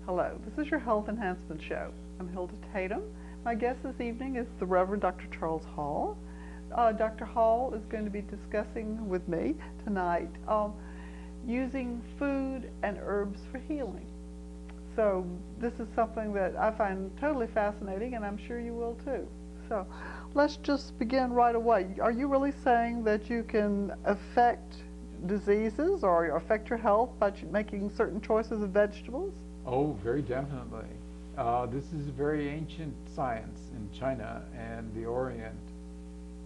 Hello, this is your Health Enhancement Show. I'm Hilda Tatom. My guest this evening is the Reverend Dr. Charles Hall. Dr. Hall is going to be discussing with me tonight using food and herbs for healing. So this is something that I find totally fascinating, and I'm sure you will too. So let's just begin right away. Are you really saying that you can affect diseases or affect your health by making certain choices of vegetables? Oh, very definitely. This is a very ancient science in China and the Orient,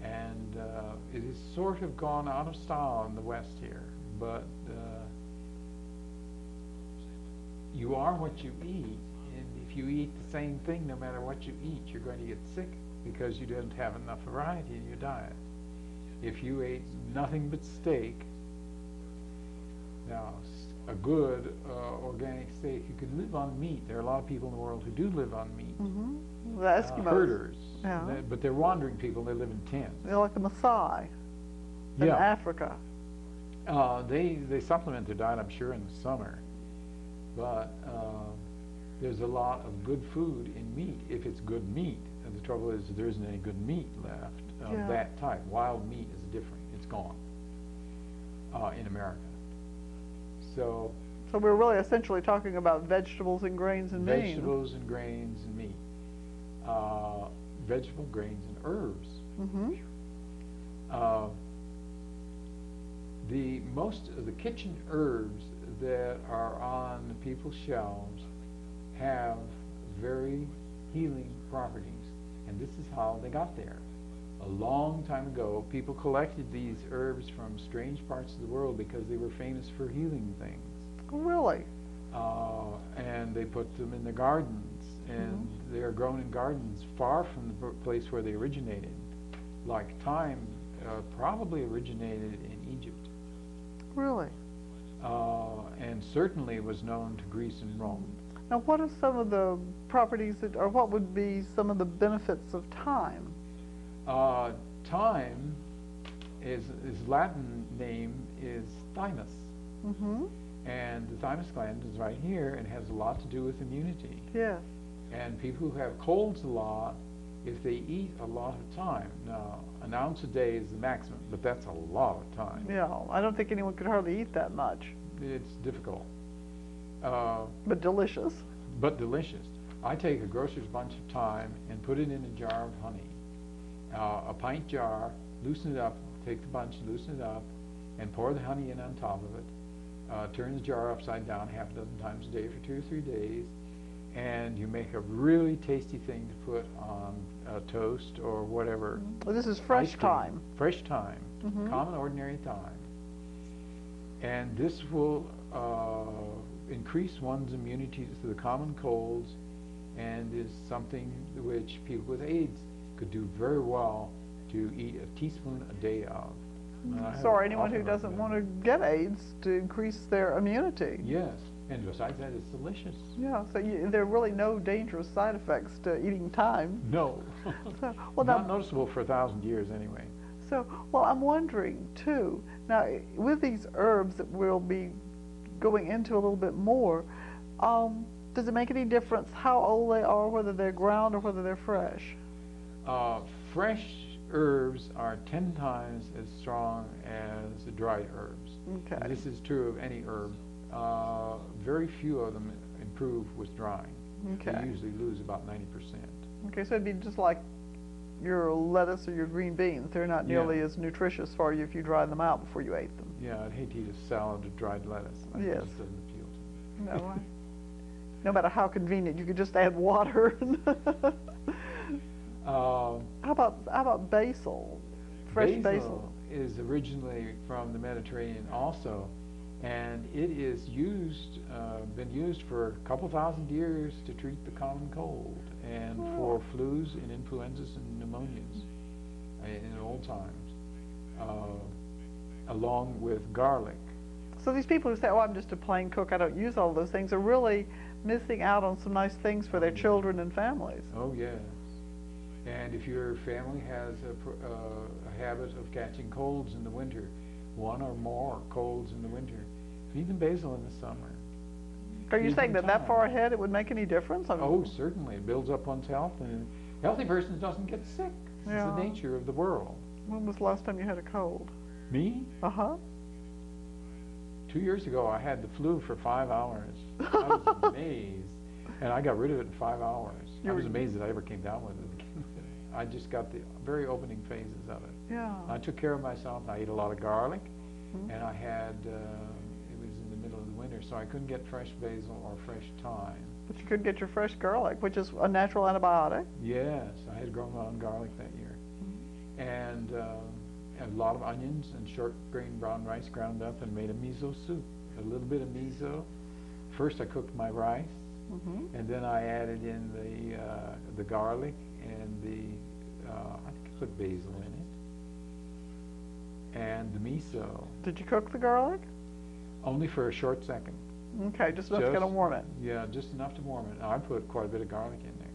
and it has sort of gone out of style in the West here, but you are what you eat, and if you eat the same thing no matter what you eat, you're going to get sick because you don't have enough variety in your diet. If you ate nothing but steak, now a good organic steak, you can live on meat. There are a lot of people in the world who do live on meat. Mm-hmm. The Eskimos. Herders. Yeah. But they're wandering people. They live in tents. They're like the Maasai in Africa. They supplement their diet, I'm sure, in the summer. But there's a lot of good food in meat, if it's good meat. And the trouble is there isn't any good meat left of that type. Wild meat is different. It's gone in America. So we're really essentially talking about vegetables and grains and meat. Vegetables and grains and meat. Vegetable, grains, and herbs. Mm-hmm. Most of the kitchen herbs that are on people's shelves have very healing properties, and this is how they got there. A long time ago, people collected these herbs from strange parts of the world because they were famous for healing things. Really? And they put them in their gardens, and they are grown in gardens far from the place where they originated. Like thyme probably originated in Egypt. Really? And certainly was known to Greece and Rome. Now, what are some of the properties or what would be some of the benefits of thyme? Thyme, his Latin name is thymus. Mm-hmm. And the thymus gland is right here and has a lot to do with immunity. Yes. And people who have colds a lot, if they eat a lot of thyme, now an ounce a day is the maximum, but that's a lot of thyme. Yeah, I don't think anyone could hardly eat that much. It's difficult. But delicious. But delicious. I take a grocer's bunch of thyme and put it in a jar of honey. A pint jar, loosen it up, take the bunch, loosen it up, and pour the honey in on top of it. Turn the jar upside down half a dozen times a day for 2 or 3 days, and you make a really tasty thing to put on toast or whatever. Well, this is fresh thyme. Fresh thyme, common ordinary thyme. And this will increase one's immunity to the common colds, and is something which people with AIDS could do very well to eat a teaspoon a day of. So anyone who doesn't want to get AIDS, to increase their immunity. Yes, and besides that, it's delicious. Yeah, so there are really no dangerous side effects to eating thyme. No. So, well, not noticeable for 1,000 years anyway. So, well, I'm wondering too, now with these herbs that we'll be going into a little bit more, does it make any difference how old they are, whether they're ground or whether they're fresh? Fresh herbs are 10 times as strong as the dried herbs. Okay. And this is true of any herb. Very few of them improve with drying. Okay. They usually lose about 90%. Okay, so it'd be just like your lettuce or your green beans. They're not nearly as nutritious for you if you dry them out before you ate them. Yeah, I'd hate to eat a salad of dried lettuce. Yes. That doesn't appeal to me. No, no matter how convenient, you could just add water. How about basil? Fresh basil is originally from the Mediterranean also, and it is used, been used for a couple thousand years to treat the common cold and for flus and influenzas and pneumonias in old times, along with garlic. So these people who say, oh, I'm just a plain cook, I don't use all those things, are really missing out on some nice things for their children and families. Oh, yes. And if your family has a habit of catching colds in the winter, one or more colds in the winter, feed them basil in the summer. Are you saying that time. far ahead it would make any difference? I mean, Oh, certainly. It builds up one's health, and a healthy person doesn't get sick. It's Yeah. the nature of the world. when was the last time you had a cold? Me? Uh-huh. 2 years ago, I had the flu for 5 hours. I was amazed, and I got rid of it in 5 hours. I was amazed that I ever came down with it. I just got the very opening phases of it. Yeah. I took care of myself. I ate a lot of garlic, Mhm. and I had, it was in the middle of the winter, so I couldn't get fresh basil or fresh thyme. But you could get your fresh garlic, which is a natural antibiotic. Yes, I had grown my own garlic that year. And a lot of onions and short grain brown rice ground up and made a miso soup. A little bit of miso. First I cooked my rice, and then I added in the garlic and I think I put basil in it. And the miso. Did you cook the garlic? Only for a short second. Okay, just enough to kind of warm it. Yeah, just enough to warm it. I put quite a bit of garlic in there.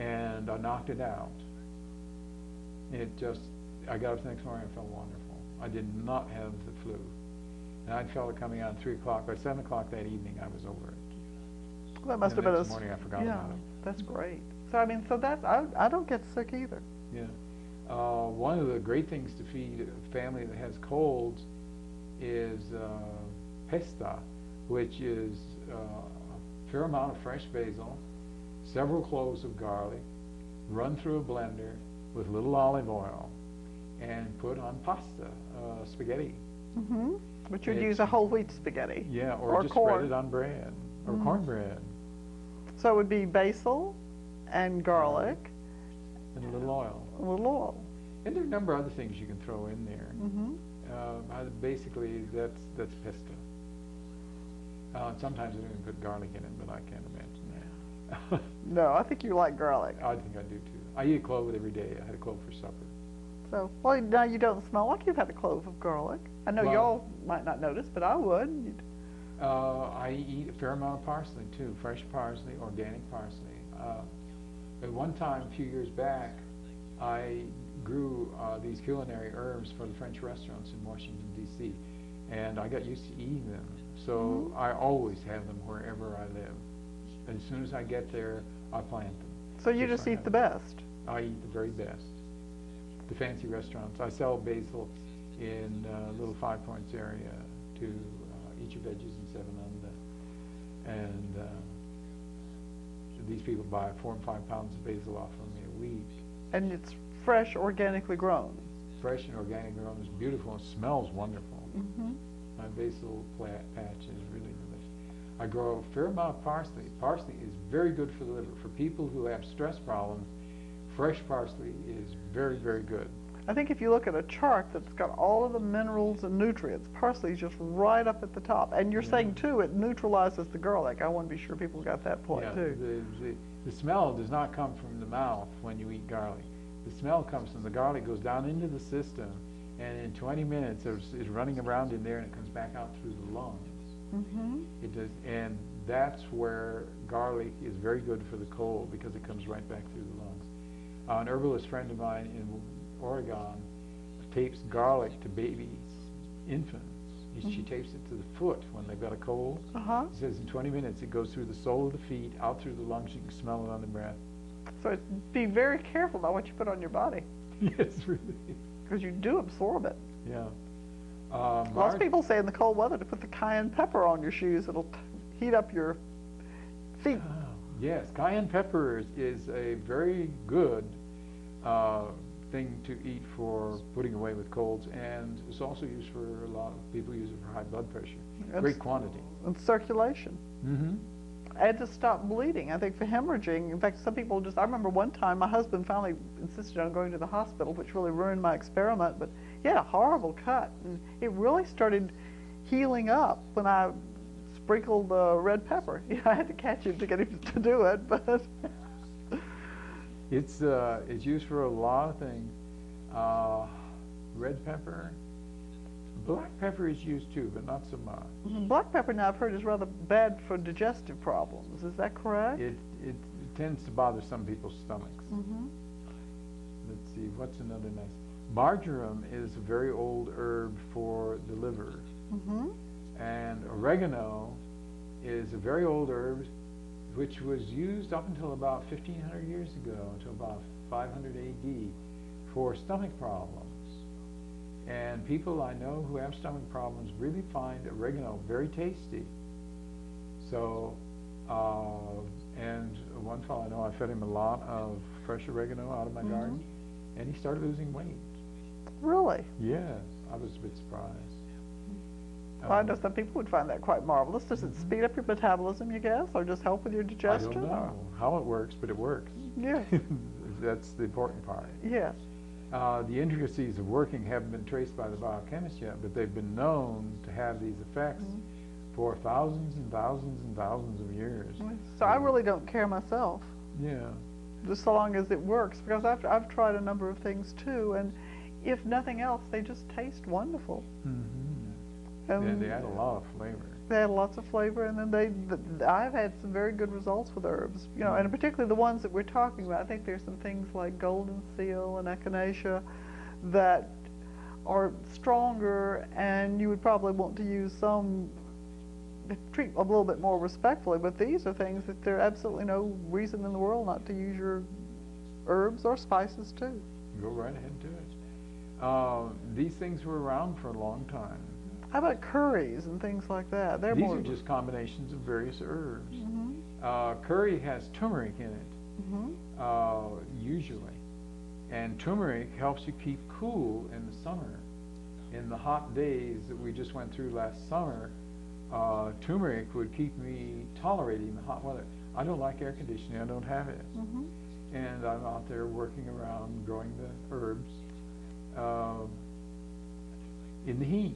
And I knocked it out. I got up the next morning and felt wonderful. I did not have the flu. And I felt it coming on 3 o'clock. By 7 o'clock that evening, I was over it. Well, that must have the been next morning I forgot about it. That's great. So, I mean, so that's, I don't get sick either. Yeah. One of the great things to feed a family that has colds is pesta, which is a fair amount of fresh basil, several cloves of garlic, run through a blender with a little olive oil, and put on pasta, spaghetti. But you'd use a whole wheat spaghetti. Yeah, or just corn. spread it on bread, or cornbread. So it would be basil and garlic. And a little oil. A little oil. And there are a number of other things you can throw in there. Basically, that's pesto. Sometimes I don't even put garlic in it, but I can't imagine that. No, I think you like garlic. I think I do too. I eat a clove every day. I had a clove for supper. So, well, now you don't smell like you've had a clove of garlic. I know Well- y'all might not notice, but I would. I eat a fair amount of parsley too, fresh parsley, organic parsley. At one time, a few years back, I grew these culinary herbs for the French restaurants in Washington, D.C., and I got used to eating them. So I always have them wherever I live. As soon as I get there, I plant them. So you just eat the best. I eat the very best. The fancy restaurants. I sell basil in little 5 Points area to Eat Your Veggies and 7 Under. And these people buy 4 and 5 pounds of basil off of me a week. And it's fresh, organically grown. Fresh and organic grown is beautiful and smells wonderful. My basil patch is really delicious. I grow a fair amount of parsley. Parsley is very good for the liver. For people who have stress problems, fresh parsley is very, very good. I think if you look at a chart that's got all of the minerals and nutrients, parsley is just right up at the top. And you're saying, too, it neutralizes the garlic. I want to be sure people got that point, too. The smell does not come from the mouth when you eat garlic. The smell comes from the garlic, goes down into the system, and in 20 minutes it's running around in there and it comes back out through the lungs. It does, and that's where garlic is very good for the cold because it comes right back through the lungs. An herbalist friend of mine in Oregon tapes garlic to babies, infants. She tapes it to the foot when they've got a cold. He says in 20 minutes it goes through the sole of the feet, out through the lungs. You can smell it on the breath. So be very careful about what you put on your body. Yes, really. Because you do absorb it. Yeah. Lots of people say in the cold weather to put the cayenne pepper on your shoes. It'll heat up your feet. Yes, cayenne pepper is a very good thing to eat for putting away with colds, and it's also used for a lot of people use it for high blood pressure. Great quantity. And circulation. And to stop bleeding. I think for hemorrhaging, in fact, some people I remember one time my husband finally insisted on going to the hospital, which really ruined my experiment, but he had a horrible cut, and it really started healing up when I sprinkled red pepper. I had to catch him to get him to do it, but... It's used for a lot of things. Red pepper. Black pepper is used too, but not so much. Black pepper now I've heard is rather bad for digestive problems. Is that correct? It tends to bother some people's stomachs. Let's see, what's another nice? Marjoram is a very old herb for the liver. And oregano is a very old herb which was used up until about 1500 years ago, until about 500 AD, for stomach problems. And people I know who have stomach problems really find oregano very tasty. So, and one fellow I know, I fed him a lot of fresh oregano out of my garden, and he started losing weight. Really? Yes, I was a bit surprised. Well, I know some people would find that quite marvelous. Does it speed up your metabolism, you guess, or just help with your digestion? I don't know how it works, but it works. Yes. That's the important part. Yes. The intricacies of working haven't been traced by the biochemists yet, but they've been known to have these effects for thousands and thousands and thousands of years. So I really don't care myself. Yeah. Just so long as it works, because I've tried a number of things too, and if nothing else, they just taste wonderful. And they add a lot of flavor. They add lots of flavor, and then I've had some very good results with herbs, you know, and particularly the ones that we're talking about. I think there's some things like golden seal and echinacea that are stronger, and you would probably want to use some, treat a little bit more respectfully, but these are things that there's absolutely no reason in the world not to use your herbs or spices too. Go right ahead and do it. These things were around for a long time. How about curries and things like that? These are just combinations of various herbs. Curry has turmeric in it, usually. And turmeric helps you keep cool in the summer. In the hot days that we just went through last summer, turmeric would keep me tolerating the hot weather. I don't like air conditioning, I don't have it. And I'm out there working around growing the herbs in the heat.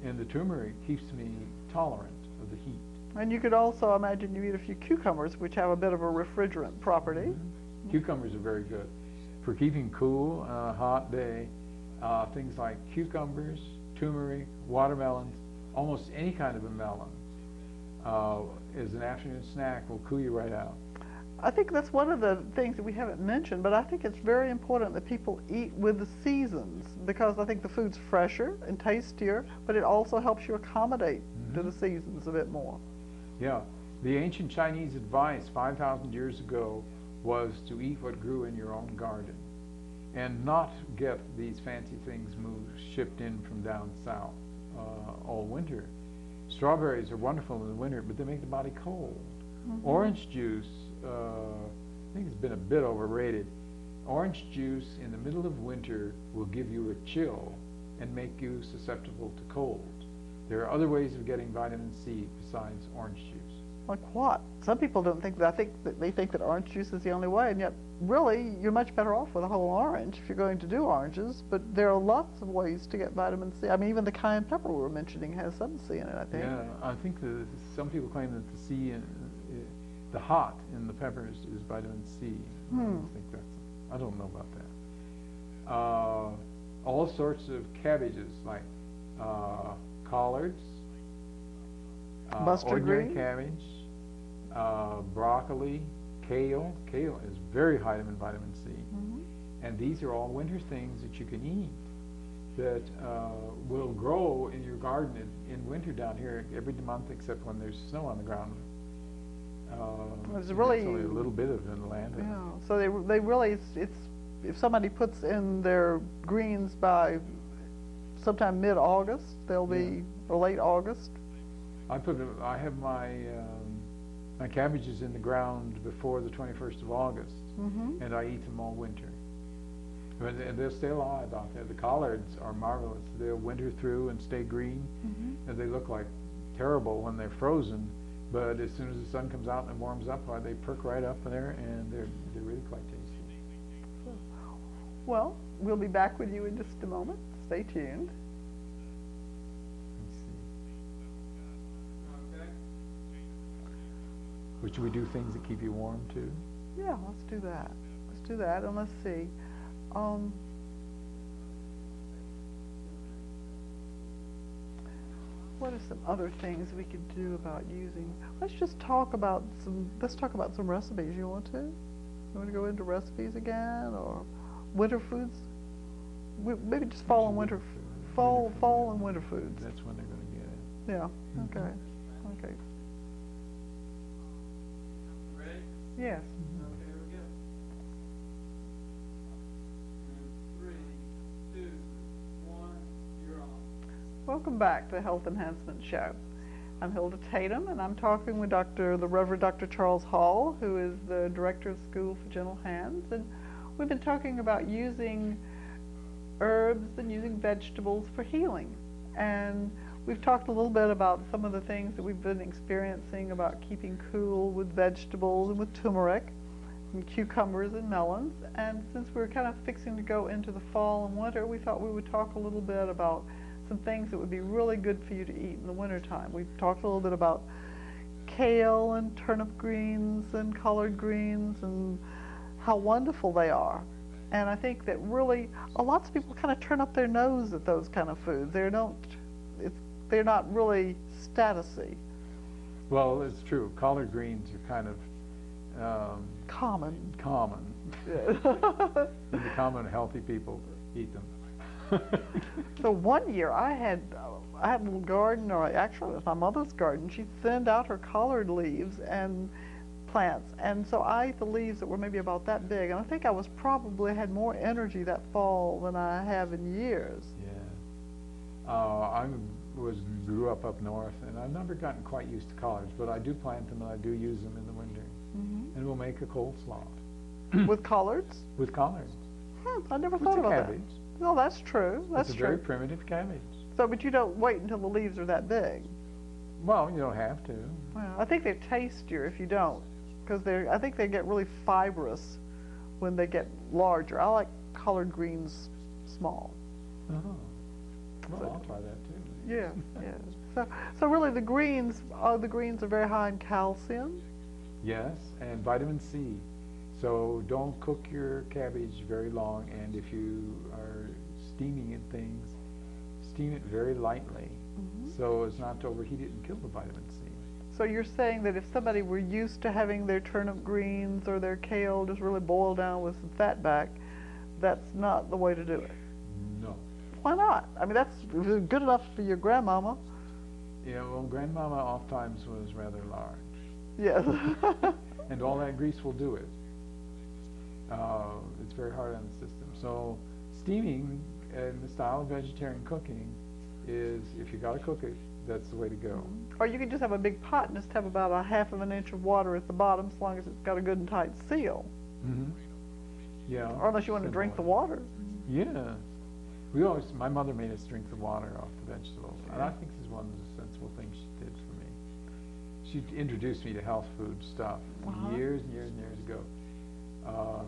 And the turmeric keeps me tolerant of the heat. And you could also imagine you eat a few cucumbers, which have a bit of a refrigerant property. Cucumbers are very good for keeping cool on a hot day. Things like cucumbers, turmeric, watermelons, almost any kind of a melon as an afternoon snack will cool you right out. I think that's one of the things that we haven't mentioned, but I think it's very important that people eat with the seasons, because I think the food's fresher and tastier, but it also helps you accommodate to the seasons a bit more. Yeah, the ancient Chinese advice 5,000 years ago was to eat what grew in your own garden and not get these fancy things shipped in from down south all winter. Strawberries are wonderful in the winter, but they make the body cold. Orange juice, I think it's been a bit overrated. Orange juice in the middle of winter will give you a chill and make you susceptible to cold. There are other ways of getting vitamin C besides orange juice. Like what? Some people don't think that. They think that orange juice is the only way, and yet really you're much better off with a whole orange if you're going to do oranges. But there are lots of ways to get vitamin C. I mean, even the cayenne pepper we were mentioning has some C in it, I think. Yeah, I think some people claim that the C in the hot in the peppers is vitamin C. I don't know about that. All sorts of cabbages like collards, mustard ordinary green cabbage, broccoli, kale. Kale is very high in vitamin C. And these are all winter things that you can eat that will grow in your garden in winter down here every month except when there's snow on the ground. It's really only a little bit of the land. Yeah, so they really, it's if somebody puts in their greens by sometime mid-August, they'll be, or late August. I have my my cabbages in the ground before the 21st of August, and I eat them all winter. And they'll stay alive out there. The collards are marvelous. They'll winter through and stay green, and they look like terrible when they're frozen. But as soon as the sun comes out and it warms up, they perk right up in there, and they're really quite tasty. Well, we'll be back with you in just a moment. Stay tuned. Let's see. But should we do things that keep you warm too? Yeah, let's do that. Let's do that, and let's see. What are some other things we could do about using? Let's talk about some recipes. You want to? You want to go into recipes again, or winter foods? Maybe just fall and winter foods. Fall and winter foods. That's when they're going to get it. Yeah. Okay. Okay. Yes. Okay, here we go. And 3, 2, 1, you're on. Welcome back to the Health Enhancement Show. I'm Hilda Tatom, and I'm talking with the Reverend Dr. Charles Hall, who is the Director of School for Gentle Hands. And we've been talking about using herbs and using vegetables for healing. And we've talked a little bit about some of the things that we've been experiencing about keeping cool with vegetables and with turmeric and cucumbers and melons. And since we're kind of fixing to go into the fall and winter, we thought we would talk a little bit about some things that would be really good for you to eat in the wintertime. We've talked a little bit about kale and turnip greens and collard greens and how wonderful they are. And I think that really, lots of people kind of turn up their nose at those kind of foods. They're not really statusy. Well, it's true. Collard greens are kind of Common. Yeah. And the common healthy people eat them. So one year I had a little garden, or actually it was my mother's garden. She thinned out her collard leaves and plants, and so I ate the leaves that were maybe about that big, and I think I had more energy that fall than I have in years. Yeah. I grew up north, and I've never gotten quite used to collards, but I do plant them and I do use them in the winter. Mm-hmm. And we'll make a coleslaw. With collards? With collards. I never thought about cabbage. that. No, that's true. That's it's a true. very primitive cabbage. So, but you don't wait until the leaves are that big. Well, you don't have to. Well, I think they're tastier if you don't, because I think they get really fibrous when they get larger. I like collard greens small. Oh. Well, I'll try that too. Yeah, yeah. So really the greens are very high in calcium. Yes, and vitamin C. So don't cook your cabbage very long, and if you are steaming in things, steam it very lightly, so as not to overheat it and kill the vitamin C. So you're saying that if somebody were used to having their turnip greens or their kale just really boiled down with some fat back, that's not the way to do it? No. Why not? I mean, that's good enough for your grandmama. Yeah, well, grandmama oftentimes was rather large. Yes. And all that grease will do it. It's very hard on the system. So steaming in the style of vegetarian cooking is, if you got to cook it, that's the way to go. Or you can just have a big pot and just have about a half of an inch of water at the bottom, as long as it's got a good and tight seal. Mm-hmm. Yeah. Or unless you want to drink the water. Yeah. My mother made us drink the water off the vegetables, and I think this is one of the sensible things she did for me. She introduced me to health food stuff years and years and years ago. I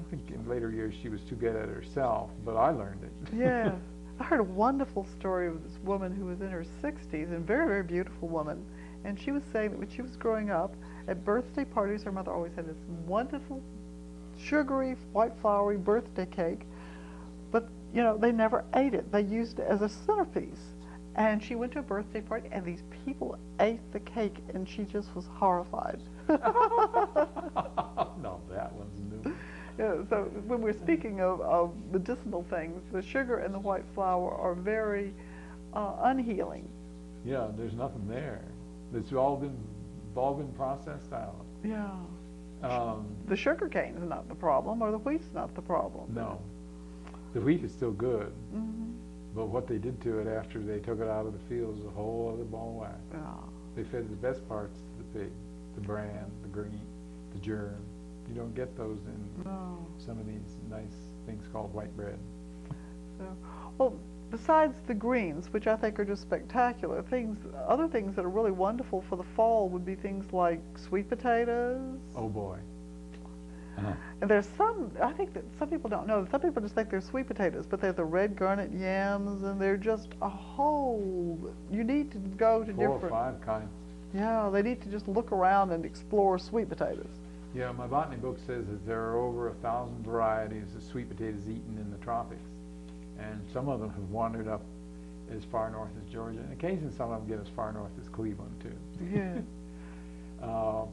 think in later years she was too good at it herself, but I learned it. Yeah. I heard a wonderful story of this woman who was in her 60s, and very, very beautiful woman. And she was saying that when she was growing up, at birthday parties, her mother always had this wonderful, sugary, white floury birthday cake. But, you know, they never ate it. They used it as a centerpiece. And she went to a birthday party, and these people ate the cake, and she just was horrified. No, that one's new. Yeah, so when we're speaking of medicinal things, the sugar and the white flour are very unhealing. Yeah, there's nothing there. It's all been processed out. Yeah. The sugar cane is not the problem, or the wheat's not the problem. No. The wheat is still good. Mm-hmm. But what they did to it after they took it out of the field is a whole other ball of wax. Yeah. They fed the best parts to the pig, the bran, the green, the germ. You don't get those in some of these nice things called white bread. So, well, besides the greens, which I think are just spectacular, other things that are really wonderful for the fall would be things like sweet potatoes. Oh boy. And there's I think that some people don't know, some people just think they're sweet potatoes, but they're the red garnet yams, and they're just you need to go to 4 or 5 kinds. Yeah, they need to just look around and explore sweet potatoes. Yeah, my botany book says that there are over 1,000 varieties of sweet potatoes eaten in the tropics. And some of them have wandered up as far north as Georgia, and occasionally some of them get as far north as Cleveland, too. Yeah.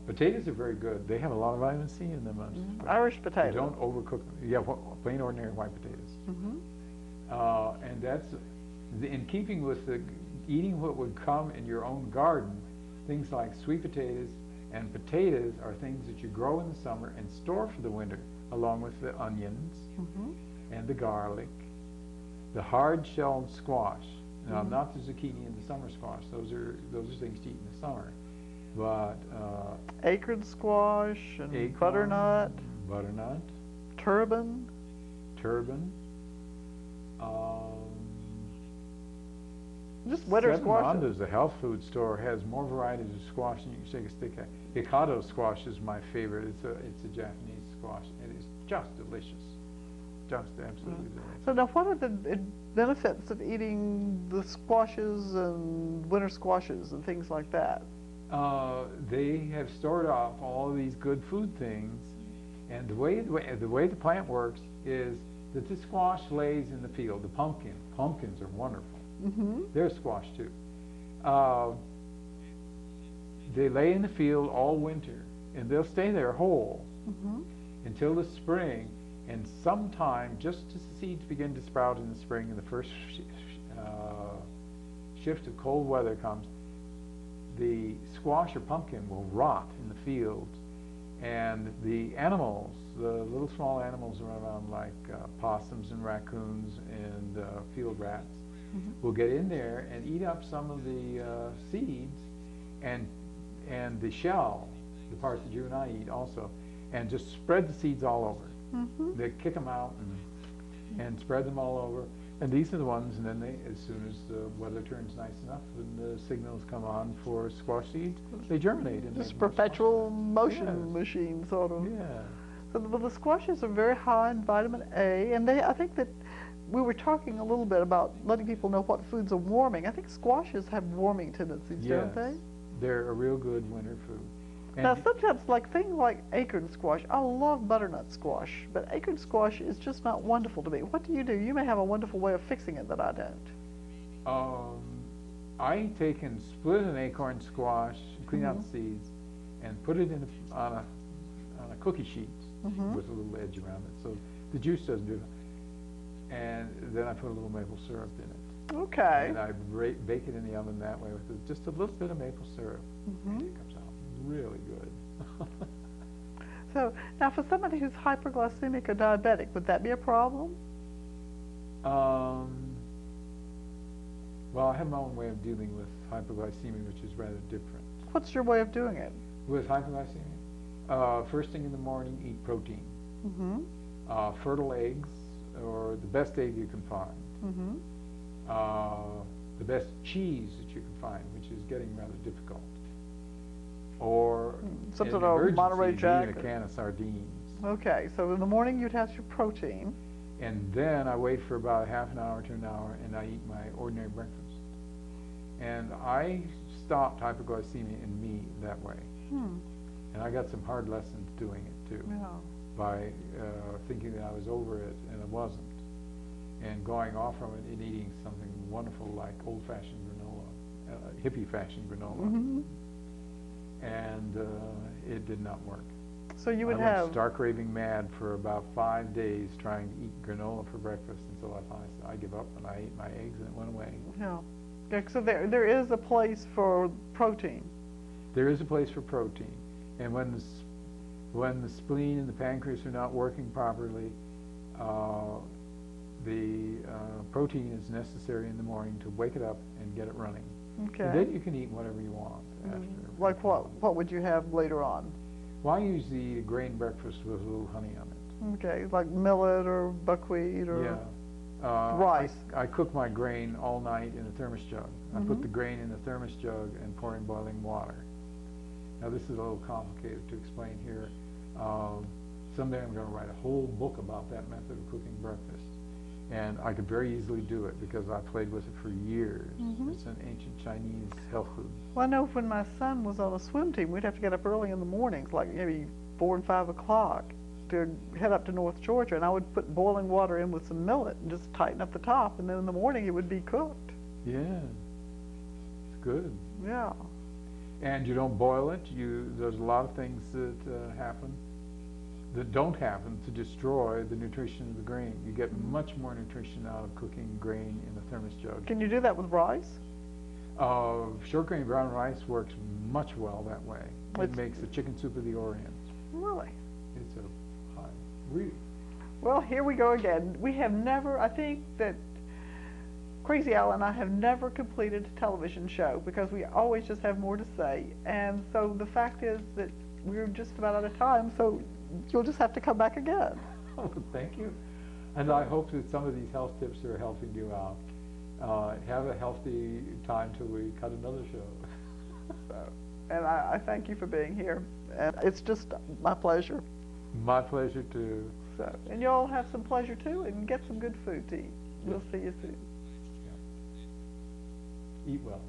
Potatoes are very good. They have a lot of vitamin C in them. Irish potatoes. You don't overcook them. Yeah, plain ordinary white potatoes. Mm-hmm. And that's in keeping with eating what would come in your own garden. Things like sweet potatoes And potatoes are things that you grow in the summer and store for the winter, along with the onions and the garlic, the hard-shelled squash. Now, not the zucchini and the summer squash. Those are things to eat in the summer. But acorn squash and acorn, butternut, turban. Just winter squash. Seven the health food store, has more varieties of squash than you can shake a stick at. Hikado squash is my favorite. It's a Japanese squash. It is just delicious. Just absolutely delicious. So now, what are the benefits of eating the squashes and winter squashes and things like that? They have stored up all of these good food things, and the way the plant works is that the squash lays in the field. The pumpkins are wonderful. They're squash too. They lay in the field all winter, and they'll stay there whole until the spring. And sometime, just as the seeds begin to sprout in the spring, and the first shift of cold weather comes, the squash or pumpkin will rot in the fields, and the animals, the little small animals around like possums and raccoons and field rats, will get in there and eat up some of the seeds and the shell, the part that you and I eat also, and just spread the seeds all over. They kick them out and spread them all over. And these are the ones, and then they, as soon as the weather turns nice enough and the signals come on for squash seeds, they germinate. And just perpetual motion machine, sort of. Yeah. So the squashes are very high in vitamin A, and I think that we were talking a little bit about letting people know what foods are warming. I think squashes have warming tendencies, don't they? They're a real good winter food. And now, sometimes, like things like acorn squash, I love butternut squash, but acorn squash is just not wonderful to me. What do? You may have a wonderful way of fixing it that I don't. I take and split an acorn squash, clean out the seeds, and put it on a cookie sheet with a little edge around it, so the juice doesn't do it. And then I put a little maple syrup in it. Okay. And I bake it in the oven that way with just a little bit of maple syrup. And it comes out really good. So now, for somebody who's hyperglycemic or diabetic, would that be a problem? Well, I have my own way of dealing with hyperglycemia, which is rather different. What's your way of doing it? With hyperglycemia? First thing in the morning, eat protein. Fertile eggs, or the best egg you can find. The best cheese that you can find, which is getting rather difficult. Or something in like Monterey Jack. Eat a can of sardines. Okay, so in the morning you'd have your protein. And then I wait for about half an hour to an hour, and I eat my ordinary breakfast. And I stopped hyperglycemia in me that way. And I got some hard lessons doing it too. By thinking that I was over it, and I wasn't. And going off from it and eating something wonderful like old-fashioned granola, hippie-fashioned granola. And it did not work. So you would I went stark raving mad for about 5 days trying to eat granola for breakfast until I finally said, I give up, and I ate my eggs and it went away. So there is a place for protein. There is a place for protein. And when the spleen and the pancreas are not working properly, the protein is necessary in the morning to wake it up and get it running. Okay. And then you can eat whatever you want after. Like what? What would you have later on? Well, I usually eat a grain breakfast with a little honey on it. Okay, like millet or buckwheat or rice. I cook my grain all night in a thermos jug. I put the grain in the thermos jug and pour in boiling water. Now, this is a little complicated to explain here. Someday I'm going to write a whole book about that method of cooking breakfast. And I could very easily do it because I played with it for years. It's an ancient Chinese health food. Well, I know when my son was on a swim team, we'd have to get up early in the mornings, like maybe 4 and 5 o'clock, to head up to North Georgia. And I would put boiling water in with some millet and just tighten up the top. And then in the morning, it would be cooked. Yeah, it's good. Yeah. And you don't boil it. There's a lot of things that happen that don't happen to destroy the nutrition of the grain. You get much more nutrition out of cooking grain in a thermos jug. Can you do that with rice? Short grain brown rice works much well that way. It makes the chicken soup of the Orient. Really? It's a high, really. Well, here we go again. We have never, I think that Crazy Al and I have never completed a television show because we always just have more to say. And so the fact is that we're just about out of time, so you'll just have to come back again. Oh, thank you. And I hope that some of these health tips are helping you out. Have a healthy time till we cut another show. So, and I thank you for being here. And it's just my pleasure. My pleasure too. So, and y'all have some pleasure too, and get some good food to eat. We'll see you soon. Yeah. Eat well.